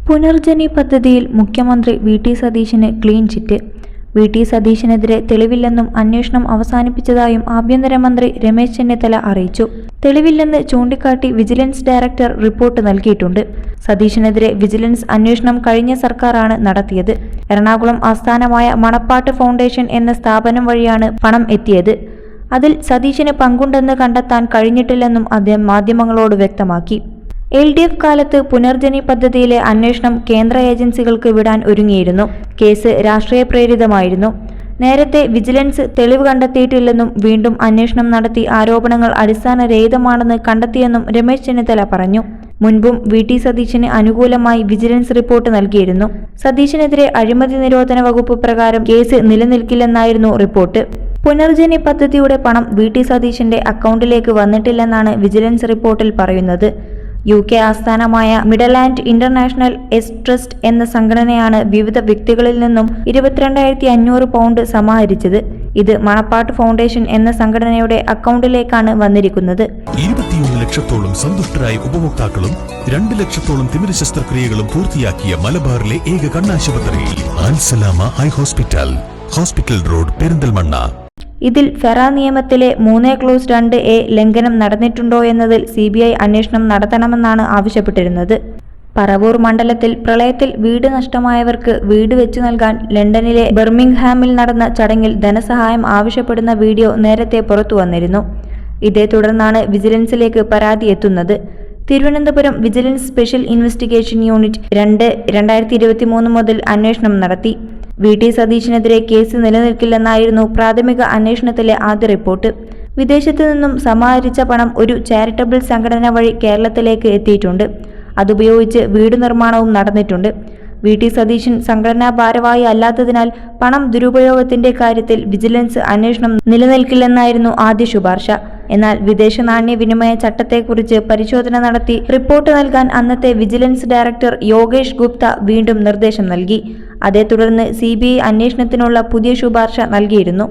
പുനർജനി പദ്ധതിയിൽ മുഖ്യമന്ത്രി വി.ടി. സതീശന് clean chit. വി.ടി. സതീശനെതിരെ തെളിവില്ലെന്നും അന്വേഷണം അവസാനിപ്പിച്ചതായും ആഭ്യന്തരമന്ത്രി രമേശ് ചെന്നിത്തല അറിയിച്ചു. തെളിവില്ലെന്ന് ചൂണ്ടിക്കാട്ടി വിജിലൻസ് ഡയറക്ടർ റിപ്പോർട്ട് നൽകിയിട്ടുണ്ട്. സതീശനെതിരെ വിജിലൻസ് അന്വേഷണം കഴിഞ്ഞ സർക്കാരാണ് നടത്തിയത്. എറണാകുളം ആസ്ഥാനമായ മണപ്പാട്ട് ഫൗണ്ടേഷൻ എന്ന സ്ഥാപനം വഴിയാണ് പണം എത്തിയത്. അതിൽ സതീശന് പങ്കുണ്ടെന്ന് കണ്ടെത്താൻ കഴിഞ്ഞിട്ടില്ലെന്നും അദ്ദേഹം മാധ്യമങ്ങളോട് വ്യക്തമാക്കി. LDF കാലത്ത് പുനർജനി പദ്ധതിയിലെ അന്വേഷണം കേന്ദ്ര ഏജൻസികൾക്ക് വിടാൻ ഒരുങ്ങിയിരുന്നു. കേസ് രാഷ്ട്രീയ പ്രേരിതമായിരുന്നു. നേരത്തെ വിജിലൻസ് തെളിവ് കണ്ടെത്തിയിട്ടില്ലെന്നും വീണ്ടും അന്വേഷണം നടത്തി ആരോപണങ്ങൾ അടിസ്ഥാനരഹിതമാണെന്ന് കണ്ടെത്തിയെന്നും രമേശ് ചെന്നിത്തല പറഞ്ഞു. മുൻപും വി.ടി. സതീശന് അനുകൂലമായി വിജിലൻസ് റിപ്പോർട്ട് നൽകിയിരുന്നു. സതീശനെതിരെ അഴിമതി നിരോധന വകുപ്പ് പ്രകാരം കേസ് നിലനിൽക്കില്ലെന്നായിരുന്നു റിപ്പോർട്ട്. പുനർജനി പദ്ധതിയുടെ പണം വി.ടി. സതീശന്റെ അക്കൗണ്ടിലേക്ക് വന്നിട്ടില്ലെന്നാണ് വിജിലൻസ് റിപ്പോർട്ടിൽ പറയുന്നത്. UK ആസ്ഥാനമായ മിഡലാൻഡ് ഇന്റർനാഷണൽ എസ് ട്രസ്റ്റ് എന്ന സംഘടനയാണ് വിവിധ വ്യക്തികളിൽ നിന്നും 22,500 പൗണ്ട് സമാഹരിച്ചത്. ഇത് മണപ്പാട്ട് ഫൗണ്ടേഷൻ എന്ന സംഘടനയുടെ അക്കൗണ്ടിലേക്കാണ് വന്നിരിക്കുന്നത്. 21 ലക്ഷത്തോളം സന്തുഷ്ടരായ ഉപഭോക്താക്കളും 2 ലക്ഷത്തോളം തിമിര ശസ്ത്രക്രിയകളും പൂർത്തിയാക്കിയ മലബാറിലെ ഏക കണ്ണാശുപത്രി ആൻസലാമ eye hospital, hospital road, Perinthalmanna. ഇതിൽ ഫെറ നിയമത്തിലെ 3(2)(a) ലംഘനം നടന്നിട്ടുണ്ടോ എന്നതിൽ CBI അന്വേഷണം നടത്തണമെന്നാണ് ആവശ്യപ്പെട്ടിരുന്നത്. പറവൂർ മണ്ഡലത്തിൽ പ്രളയത്തിൽ വീട് നഷ്ടമായവർക്ക് വീട് വെച്ചു നൽകാൻ ലണ്ടനിലെ ബർമിംഗ്ഹാമിൽ നടന്ന ചടങ്ങിൽ ധനസഹായം ആവശ്യപ്പെടുന്ന വീഡിയോ നേരത്തെ പുറത്തുവന്നിരുന്നു. ഇതേ തുടർന്നാണ് വിജിലൻസിലേക്ക് പരാതി എത്തുന്നത്. Thiruvananthapuram vigilance special investigation unit 2023 മുതൽ അന്വേഷണം നടത്തി. വി.ടി. സതീശനെതിരെ കേസ് നിലനിൽക്കില്ലെന്നായിരുന്നു പ്രാഥമിക അന്വേഷണത്തിലെ ആദ്യ റിപ്പോർട്ട്. വിദേശത്തു നിന്നും സമാഹരിച്ച പണം ഒരു ചാരിറ്റബിൾ സംഘടന വഴി കേരളത്തിലേക്ക് എത്തിയിട്ടുണ്ട്. അതുപയോഗിച്ച് വീട് നിർമ്മാണവും നടന്നിട്ടുണ്ട്. വി.ടി. സതീശൻ സംഘടനാ ഭാരവാഹി അല്ലാത്തതിനാൽ പണം ദുരുപയോഗത്തിന്റെ കാര്യത്തിൽ വിജിലൻസ് അന്വേഷണം നിലനിൽക്കില്ലെന്നായിരുന്നു ആദ്യ ശുപാർശ. എന്നാൽ വിദേശ നാണ്യ വിനിമയ ചട്ടത്തെക്കുറിച്ച് പരിശോധന നടത്തി റിപ്പോർട്ട് നൽകാൻ അന്നത്തെ വിജിലൻസ് ഡയറക്ടർ യോഗേഷ് ഗുപ്ത വീണ്ടും നിർദ്ദേശം നൽകി. അതേ തുടർന്ന് CBI അന്വേഷണത്തിനുള്ള പുതിയ ശുപാർശ നൽകിയിരുന്നു.